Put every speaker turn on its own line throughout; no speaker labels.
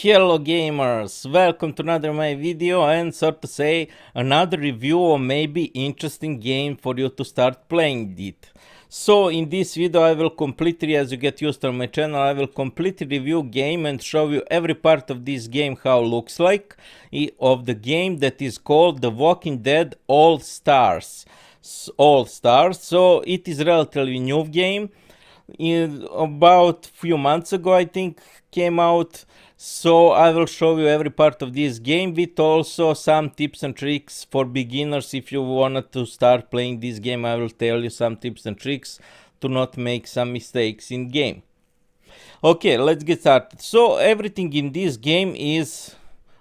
Hello gamers, welcome to another my video and so to say another review or maybe interesting game for you to start playing it. So in this video I will completely, as you get used to my channel, I will completely review game and show you every part of this game how it looks like of the game that is called The Walking Dead All Stars. So it is relatively new game. About few months ago I think came out, so I will show you every part of this game with also some tips and tricks for beginners. If you wanted to start playing this game, I will tell you some tips and tricks to not make some mistakes in game. Okay, let's get started. So everything in this game is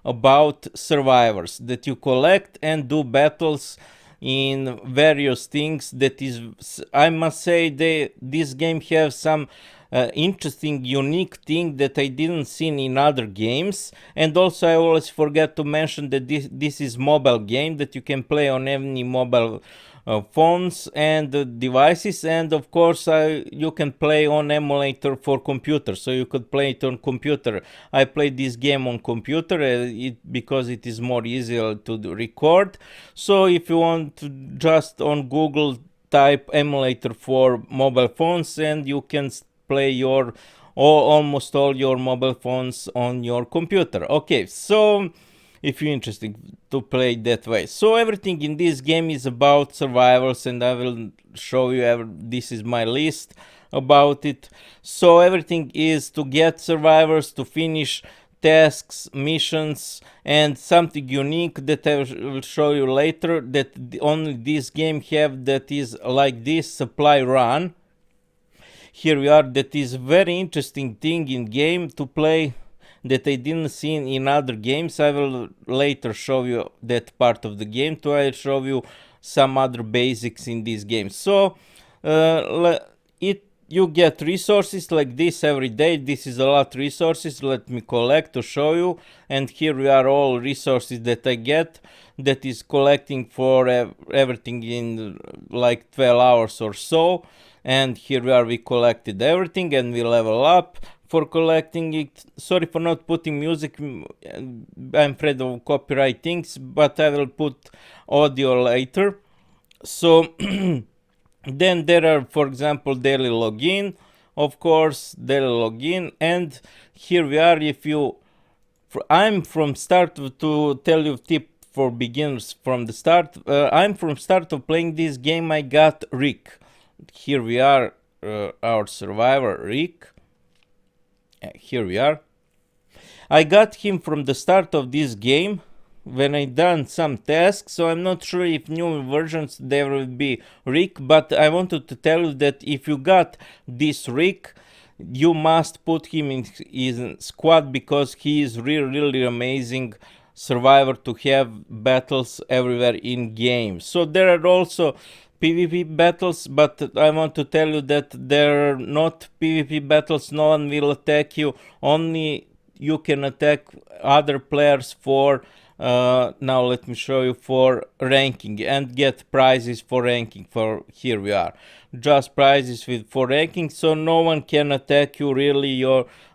about survivors that you collect and do battles in various things. That is, I must say, this game has some interesting, unique thing that I didn't see in other games. And also I always forget to mention that this is mobile game that you can play on any mobile phones and devices, and of course you can play on emulator for computer, so you could play it on computer. I played this game on computer because it is more easier to record. So if you want to just on Google type emulator for mobile phones and you can play your almost all your mobile phones on your computer. Okay, so if you're interested to play that way. So everything in this game is about survivals, and I will show you this is my list about it. So everything is to get survivors, to finish tasks, missions, and something unique that I will show you later that only this game have, that is like this supply run. Here we are. That is very interesting thing in game to play that I didn't see in other games. I will later show you that part of the game too. I'll show you some other basics in this game. So you get resources like this every day. This is a lot of resources. Let me collect to show you. And here we are, all resources that I get. That is collecting for everything in like 12 hours or so. And here we are, we collected everything and we level up for collecting it. Sorry for not putting music, I'm afraid of copyright things, but I will put audio later. So then there are, for example, daily login, of course, daily login. And here we are. If you, I'm from start to tell you tip for beginners from the start. I'm from start of playing this game. I got Rick. Here we are, our survivor Rick. Here we are. I got him from the start of this game when I done some tasks, so I'm not sure if new versions there will be Rick, but I wanted to tell you that if you got this Rick, you must put him in squad because he is really amazing survivor to have battles everywhere in game. So there are also PvP battles, but I want to tell you that there are not PvP battles. No one will attack you, only you can attack other players for now let me show you, for ranking and get prizes for ranking. For here we are, just prizes for ranking, so no one can attack you really,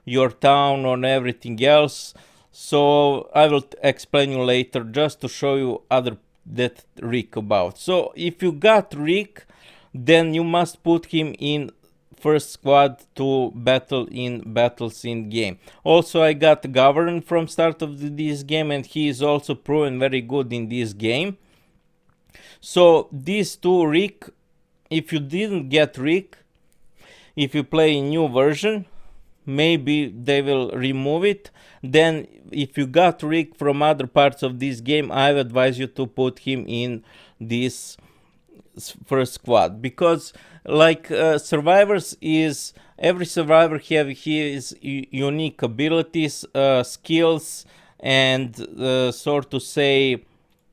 your town or everything else. So I will explain you later, just to show you other that Rick about. So if you got Rick, then you must put him in first squad to battle in battles in game. Also I got Govern from start of this game, and he is also proven very good in this game. So these two Rick, if you didn't get Rick, if you play a new version, maybe they will remove it. Then if you got Rick from other parts of this game, I advise you to put him in this first squad, because like survivors is, every survivor have his unique abilities, skills, and sort to say,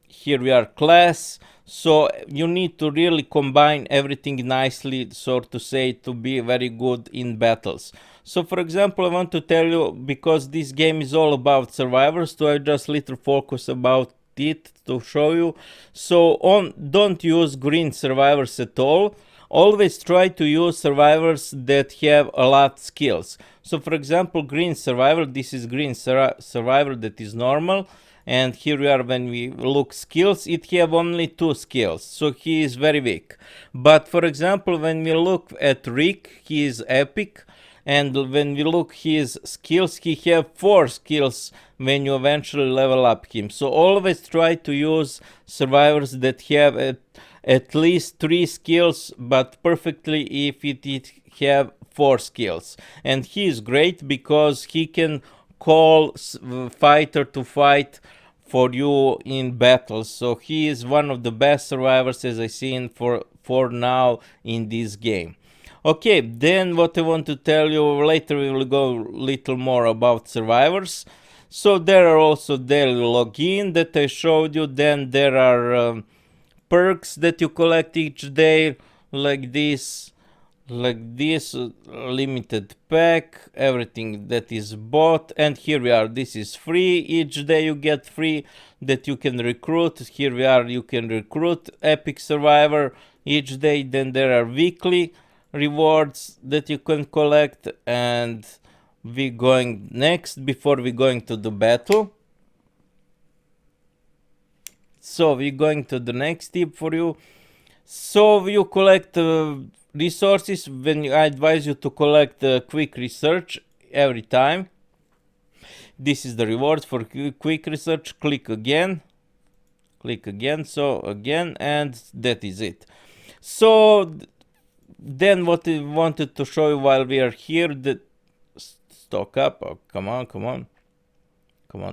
here we are, class. So you need to really combine everything nicely, sort to say, to be very good in battles. So for example, I want to tell you, because this game is all about survivors, so I just little focus about it to show you. So don't use green survivors at all. always try to use survivors that have a lot skills. So for example, green survivor, this is green survivor that is normal, and here we are. When we look skills, it have only 2 skills, so he is very weak. But for example, when we look at Rick, he is epic, and when we look his skills, he have 4 skills when you eventually level up him. So always try to use survivors that have at least 3 skills, but perfectly if it have 4 skills. And he is great because he can call fighter to fight for you in battles. So he is one of the best survivors as I seen for now in this game. Okay, then what I want to tell you, later we will go a little more about survivors. So there are also daily login that I showed you. Then there are perks that you collect each day, like this limited pack, everything that is bought. And here we are, this is free. Each day you get free that you can recruit. Here we are, you can recruit epic survivor each day. Then there are weekly rewards that you can collect, and we going next before we going to the battle. So we're going to the next tip for you. So you collect resources. I advise you to collect quick research every time. This is the reward for quick research. Click again, so again, and that is it. So then what I wanted to show you while we are here, the stock up. Oh, come on,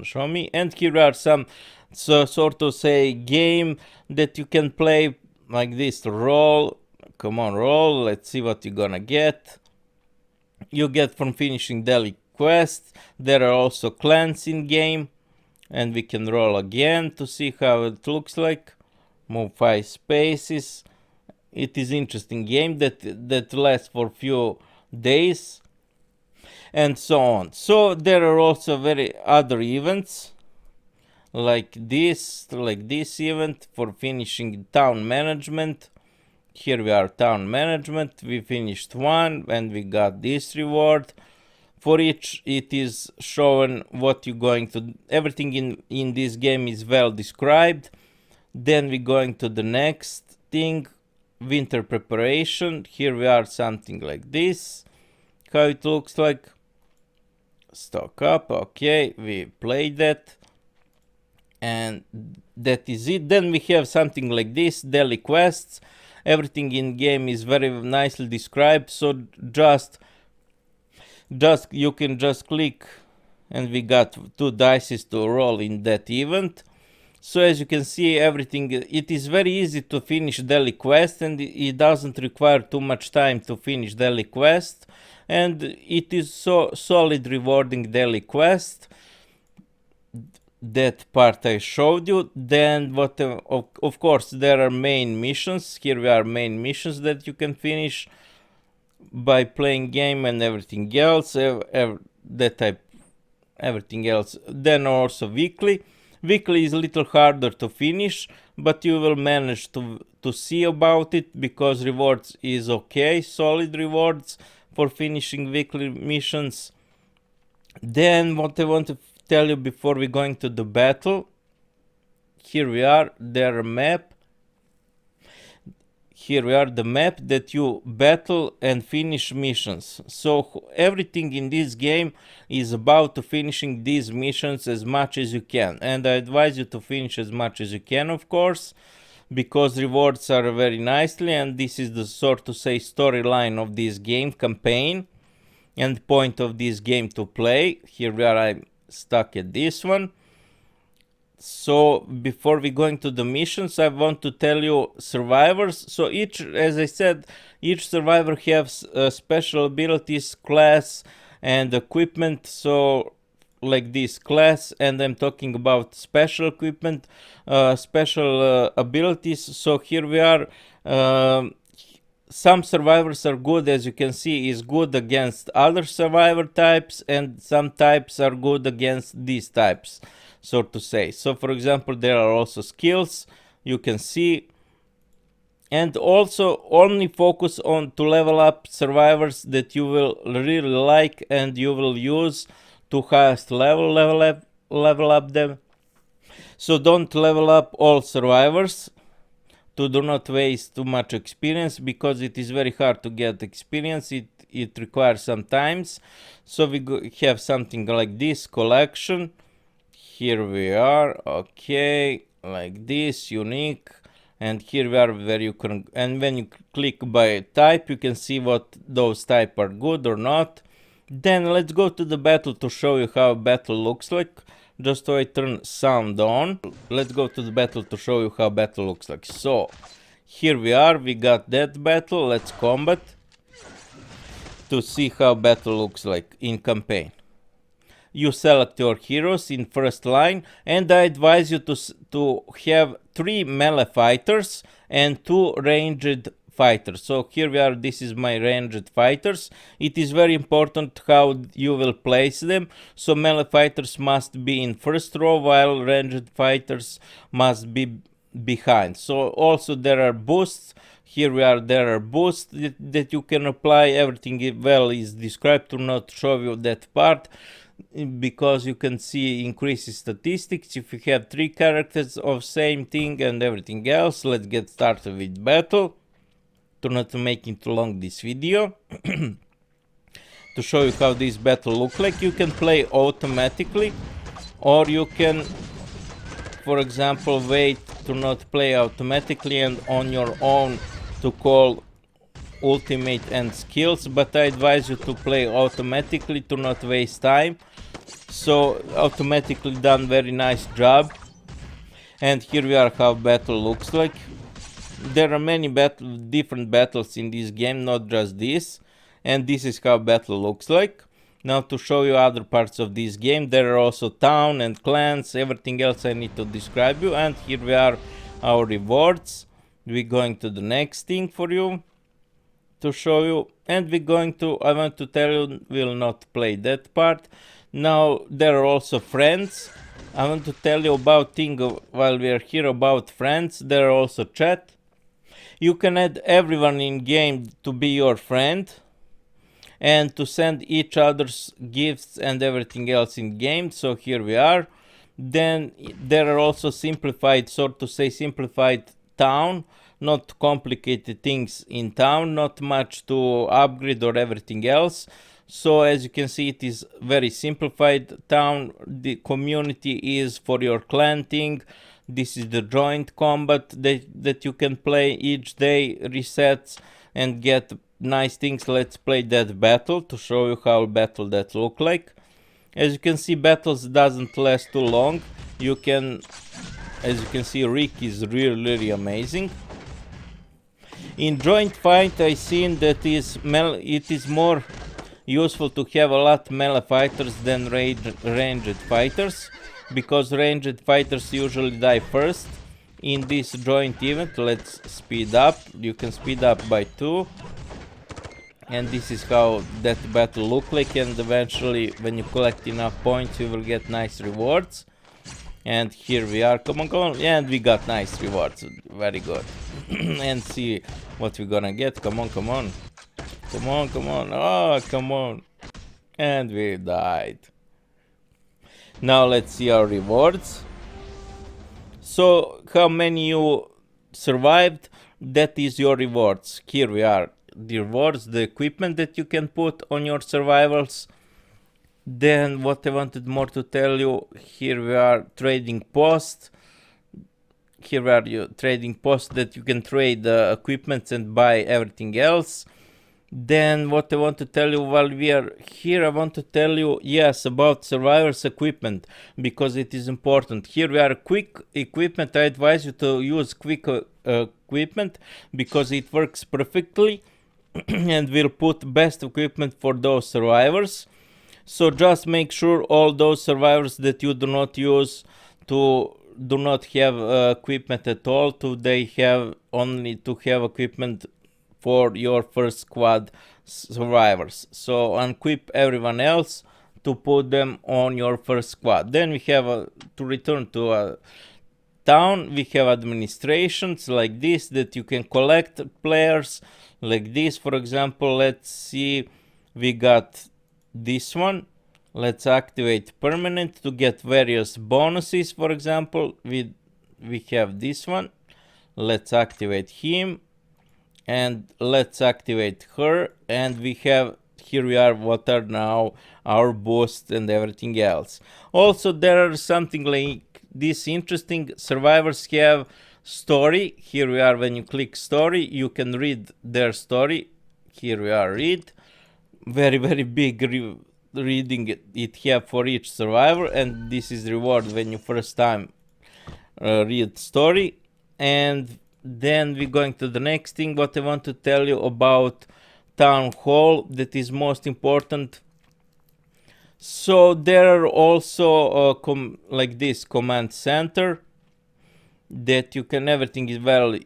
show me. And here are some sort of say game that you can play like this. Roll, come on, roll. Let's see what you're gonna get. You get from finishing daily quests. There are also clans in game, and we can roll again to see how it looks like. Move 5 spaces. It is interesting game that lasts for few days, and so on. So there are also very other events like this event for finishing town management. Here we are, town management. We finished one and we got this reward. For each it is shown what you're going to. Everything in this game is well described. Then we're going to the next thing, winter preparation. Here we are, something like this, how it looks like. Stock up. Okay, we played that, and that is it. Then we have something like this, daily quests. Everything in game is very nicely described, so just you can just click, and we got 2 dice to roll in that event. So as you can see, everything, it is very easy to finish daily quest, and it doesn't require too much time to finish daily quest, and it is so solid rewarding daily quest. That part I showed you. Then what of course there are main missions. Here we are, main missions that you can finish by playing game, and everything else, everything else. Then also weekly is a little harder to finish, but you will manage to see about it, because rewards is okay, solid rewards for finishing weekly missions. Then what I want to tell you before we going to the battle, here we are, their map. Here we are, the map that you battle and finish missions. So everything in this game is about to finishing these missions as much as you can, and I advise you to finish as much as you can, of course, because rewards are very nicely, and this is the sort to say storyline of this game, campaign, and point of this game to play. Here we are, I'm stuck at this one. So before we go into the missions, I want to tell you survivors. So each, as I said, each survivor has special abilities, class, and equipment. So like this class, and I'm talking about special equipment, special abilities. So here we are. Some survivors are good, as you can see, is good against other survivor types, and some types are good against these types, so to say. So for example, there are also skills. You can see And also only focus on to level up survivors that you will really like and you will use to highest level up them. So don't level up all survivors to do not waste too much experience, because it is very hard to get experience. It requires some times. So we have something like this collection. Here we are, okay, like this, unique. And here we are where you can, and when you click by type, you can see what those type are good or not. Then let's go to the battle to show you how battle looks like. Just so I turn sound on. Let's go to the battle to show you how battle looks like. So here we are, we got that battle. Let's combat to see how battle looks like in campaign. You select your heroes in first line, and I advise you to have 3 melee fighters and 2 ranged fighters. So here we are, this is my ranged fighters. It is very important how you will place them. So melee fighters must be in first row, while ranged fighters must be behind. So also there are boosts. Here we are, there are boosts that you can apply. Everything well is described, to not show you that part, because you can see increases statistics if you have 3 characters of same thing and everything else. Let's get started with battle, to not make it too long this video. To show you how this battle look like, you can play automatically, or you can, for example, wait to not play automatically and on your own to call ultimate and skills, but I advise you to play automatically to not waste time. So automatically done, very nice job. And here we are how battle looks like. There are many different battles in this game, not just this, and this is how battle looks like. Now to show you other parts of this game, there are also town and clans, everything else I need to describe you. And here we are, our rewards. We're going to the next thing for you to show you, and we're going to, I want to tell you, we'll not play that part. Now there are also friends. I want to tell you about thing while we are here about friends. There are also chat. You can add everyone in game to be your friend and to send each other's gifts and everything else in game. So here we are. Then there are also simplified, so to say, simplified town. Not complicated things in town, not much to upgrade or everything else. So as you can see, it is very simplified town. The community is for your clan thing. This is the joint combat that you can play each day, resets and get nice things. Let's play that battle to show you how battle that look like. As you can see, battles doesn't last too long. You can, as you can see, Rick is really amazing. In joint fight, I seen that it is more useful to have a lot melee fighters than ranged fighters, because ranged fighters usually die first. In this joint event, let's speed up. You can speed up by 2. And this is how that battle look like, and eventually when you collect enough points you will get nice rewards. And here we are, come on, and we got nice rewards, very good. And see what we're gonna get, come on, oh, come on, and we died. Now let's see our rewards. So how many you survived, that is your rewards. Here we are, the rewards, the equipment that you can put on your survivals. Then what I wanted more to tell you, here we are, trading post. Here are your trading posts that you can trade equipment and buy everything else. Then what I want to tell you while we are here, I want to tell you, yes, about survivors equipment, because it is important. Here we are, quick equipment. I advise you to use quick equipment because it works perfectly and will put best equipment for those survivors. So just make sure all those survivors that you do not use to do not have equipment at all, they have only to have equipment for your first squad survivors. So unequip everyone else to put them on your first squad. Then we have to return to town, we have administrations like this that you can collect players like this. For example, let's see, we got this one. Let's activate permanent to get various bonuses. For example, we have this one. Let's activate him, and let's activate her, and we have, here we are, what are now our boosts and everything else. Also, there are something like this interesting. Survivors have story. Here we are, when you click story, you can read their story. Here we are, read. Very, very big reading it have for each survivor, and this is reward when you first time read story. And then we're going to the next thing, what I want to tell you about town hall, that is most important. So there are also like this command center that you can, everything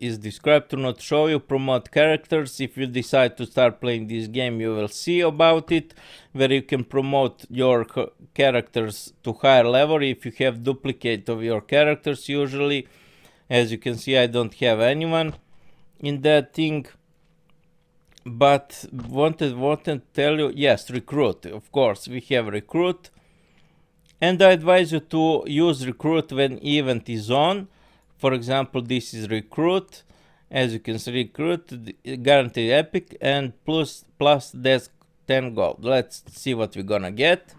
is described, to not show you. Promote characters, if you decide to start playing this game you will see about it, where you can promote your characters to higher level if you have duplicate of your characters. Usually, as you can see, I don't have anyone in that thing. But wanted to tell you, yes, recruit, of course we have recruit, and I advise you to use recruit when event is on. For example, this is recruit. As you can see, recruit guaranteed epic and plus desk 10 gold. Let's see what we're gonna get.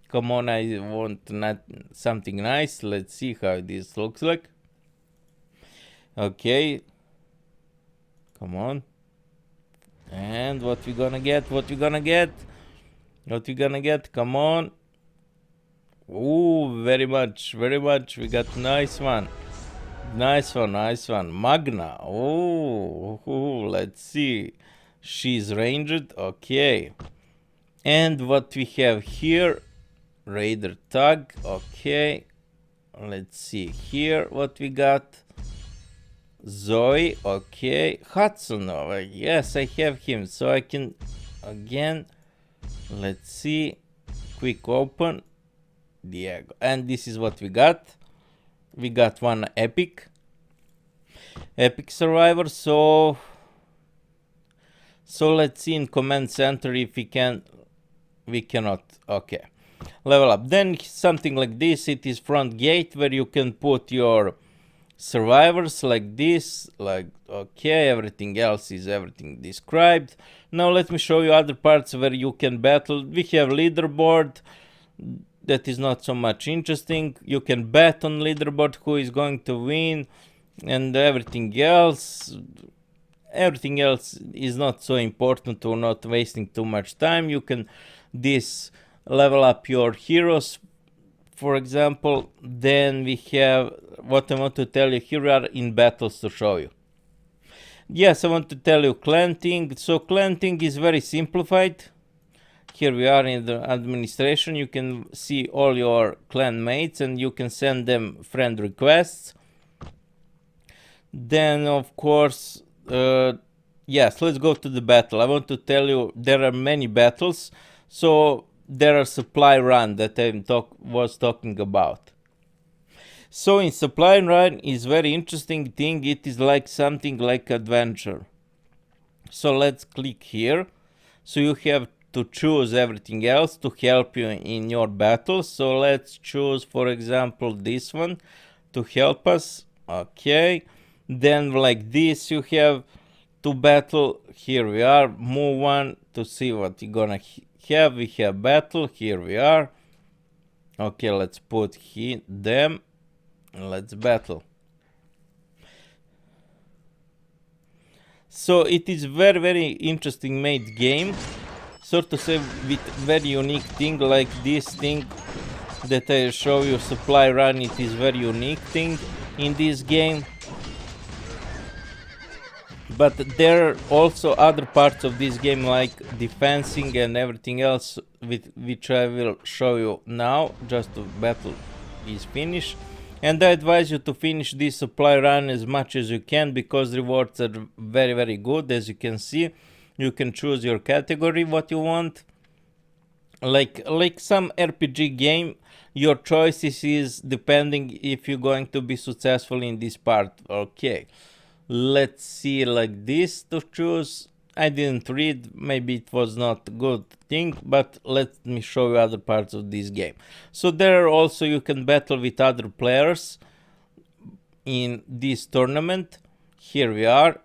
Come on, I want something nice. Let's see how this looks like. Okay, come on. And what we gonna get? What we gonna get? What we gonna get? Come on. Ooh, very much. We got nice one. Nice one. Magna. Ooh, let's see. She's ranged. Okay. And what we have here? Raider tag. Okay. Let's see here what we got. Zoe. Okay. Hudson. Yes, I have him. So I can again. Let's see. Quick open. Diego. And this is what we got. We got one epic survivor. So let's see in command center if we can. We cannot. Okay. Level up. Then something like this. It is front gate where you can put your survivors like this. Like, okay, everything else is everything described. Now let me show you other parts where you can battle. We have leaderboard. That is not so much interesting. You can bet on leaderboard who is going to win, and everything else is not so important, to not wasting too much time. You can level up your heroes, for example. Then we have what I want to tell you. Here we are in battles to show you. Yes, I want to tell you clan thing. So clan thing is very simplified. Here we are in the administration. You can see all your clan mates and you can send them friend requests. Then of course, yes, let's go to the battle. I want to tell you there are many battles. So there are supply run that I was talking about. So in supply run is very interesting thing. It is like something like adventure. So let's click here. So you have to choose everything else to help you in your battle. So let's choose, for example, this one to help us. Okay. Then like this you have to battle. Here we are. Move one to see what you're gonna have. We have battle. Here we are. Okay, let's put them. Let's battle. So it is very, very interesting made game. So to say, with very unique thing like this thing that I show you, supply run. It is very unique thing in this game. But there are also other parts of this game like defensing and everything else, which I will show you now, just to battle is finished. And I advise you to finish this supply run as much as you can, because rewards are very, very good. As you can see, you can choose your category what you want. like some RPG game, your choices is depending if you're going to be successful in this part. Okay, let's see, like this to choose. I didn't read, maybe it was not a good thing, but let me show you other parts of this game. So there also you can battle with other players in this tournament. Here we are.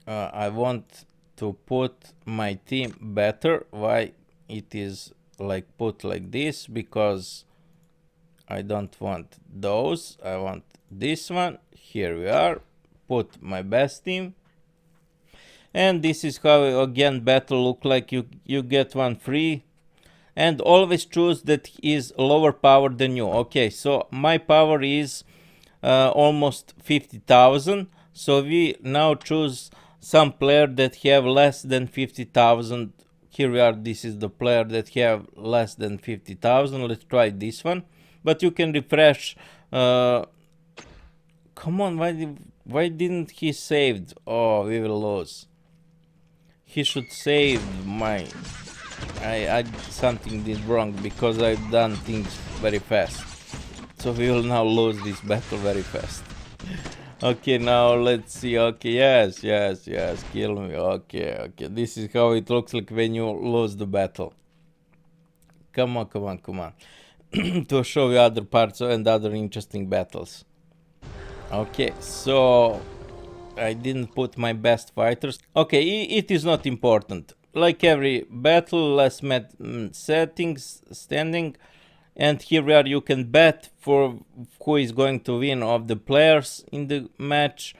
I want to put my team better. Why it is like put like this? Because I don't want those, I want this one. Here we are, put my best team. And this is how again battle look like. You get one free, and always choose that is lower power than you. Okay, so my power is almost 50,000, so we now choose some player that have less than 50,000. Here we are, this is the player that have less than 50,000. Let's try this one, but you can refresh. Come on, why didn't he saved? Oh, we will lose. He should save my... I something did wrong because I've done things very fast. So we will now lose this battle very fast. Okay, now let's see. Okay, yes, kill me. Okay, this is how it looks like when you lose the battle. Come on. To show you other parts and other interesting battles. Okay, so I didn't put my best fighters. Okay, it is not important. Like every battle, less settings, standing. And here we are, you can bet for who is going to win of the players in the match.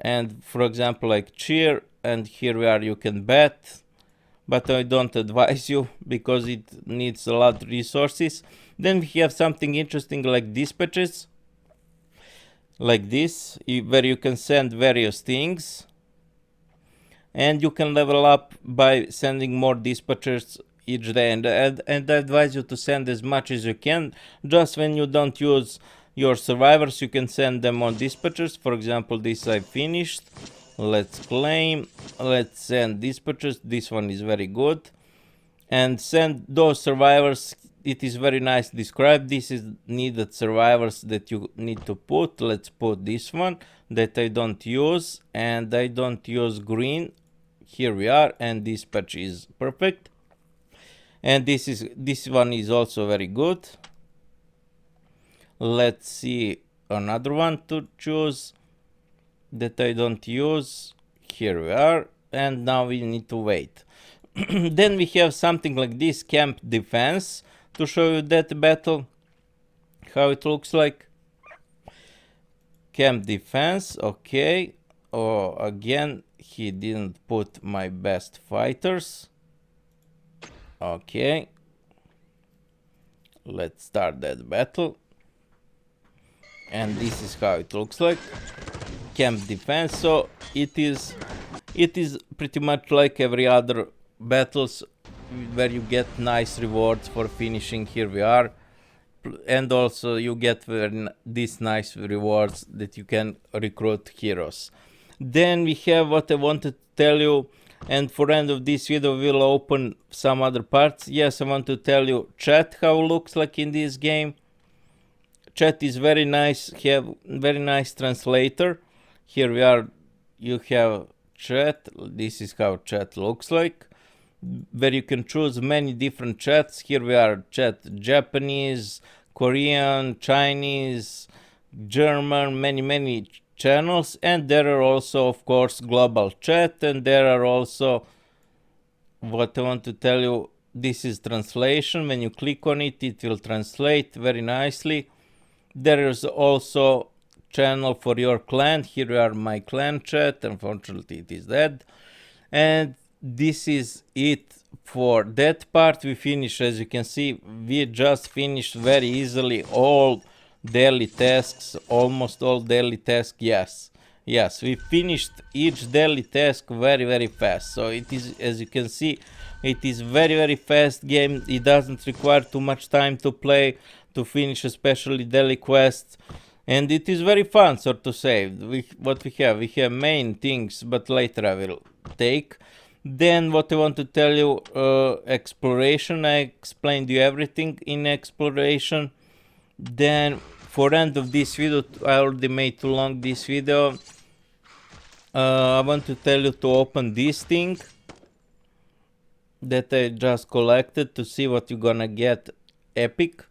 And for example, like cheer, and here we are, you can bet. But I don't advise you because it needs a lot of resources. Then we have something interesting like dispatches. Like this, where you can send various things. And you can level up by sending more dispatchers each day, and I advise you to send as much as you can. Just when you don't use your survivors, you can send them on dispatchers. For example, this I finished. Let's claim, let's send dispatchers. This one is very good, and send those survivors. It is very nice described. This is needed survivors that you need to put. Let's put this one that I don't use, and I don't use green. Here we are, and dispatch is perfect. And this one is also very good. Let's see another one to choose that I don't use. Here we are, and now we need to wait. Then we have something like this, camp defense, to show you that battle, how it looks like. Camp defense, okay. Oh, again, he didn't put my best fighters. Okay, let's start that battle. And this is how it looks like, camp defense. So it is pretty much like every other battles where you get nice rewards for finishing. Here we are, and also you get these nice rewards that you can recruit heroes. Then we have what I wanted to tell you, and for end of this video we'll open some other parts. Yes, I want to tell you chat, how it looks like in this game. Chat is very nice, have very nice translator. Here we are, you have chat. This is how chat looks like, where you can choose many different chats. Here we are, chat Japanese, Korean, Chinese, German, many channels. And there are also, of course, global chat, and there are also, what I want to tell you, this is translation. When you click on it, it will translate very nicely. There is also channel for your clan. Here are my clan chat. Unfortunately, it is dead. And this is it for that part. We finish, as you can see, we just finished very easily all daily tasks, almost all daily tasks. Yes, we finished each daily task very fast. So it is, as you can see, it is very fast game. It doesn't require too much time to play, to finish especially daily quests, and it is very fun, so to say. We have main things, but later I will take. Then what I want to tell you, exploration. I explained you everything in exploration. Then for end of this video, I already made too long this video. I want to tell you to open this thing that I just collected to see what you're gonna get. Epic.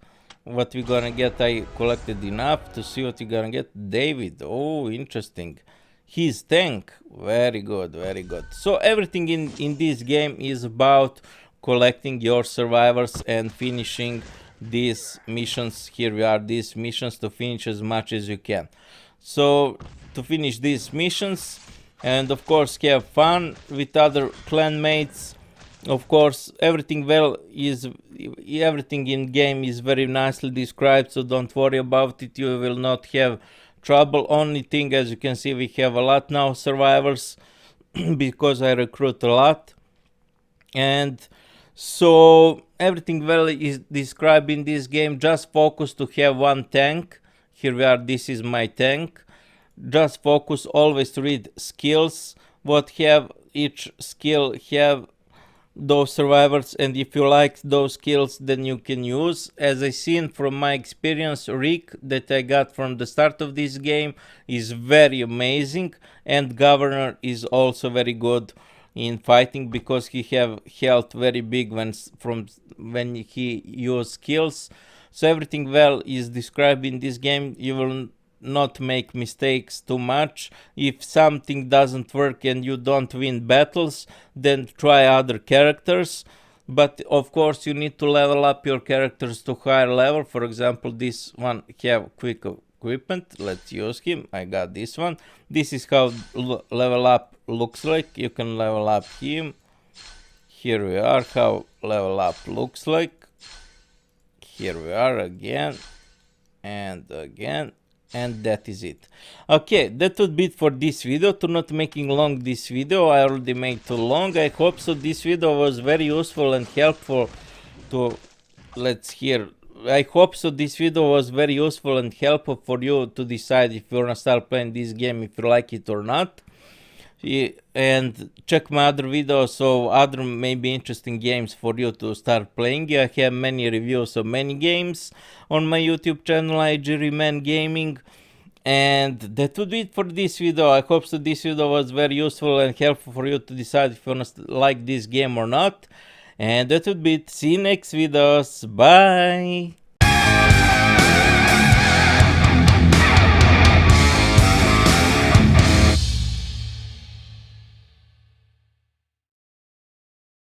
What we're gonna get, I collected enough to see what you're gonna get. David. Oh, interesting. His tank. Very good, very good. So everything in this game is about collecting your survivors and finishing these missions. Here we are, these missions, to finish as much as you can. So to finish these missions, and of course have fun with other clanmates. Of course, everything in game is very nicely described, so don't worry about it. You will not have trouble. Only thing, as you can see, we have a lot now survivors because I recruit a lot, and so everything well is described in this game. Just focus to have one tank. Here we are. This is my tank. Just focus. Always read skills. What have each skill have those survivors, and if you like those skills, then you can use. As I seen from my experience, Rick that I got from the start of this game is very amazing, and Governor is also very good in fighting because he have health very big when he use skills. So everything well is described in this game. You will not make mistakes too much. If something doesn't work and you don't win battles, then try other characters. But of course you need to level up your characters to higher level. For example, this one have quick equipment. Let's use him. I got this one. This is how level up looks like. You can level up him. Here we are how level up looks like. Here we are again and again. And that is it. Okay, that would be it for this video. To not making long this video, I already made too long. I hope so this video was very useful and helpful to let's hear. I hope so this video was very useful and helpful for you to decide if you wanna start playing this game, if you like it or not. And check my other videos, so other maybe interesting games for you to start playing. I have many reviews of many games on my YouTube channel, REMAN Gaming. And that would be it for this video. I hope so this video was very useful and helpful for you to decide if you want to like this game or not. And that would be it. See you next videos. Bye.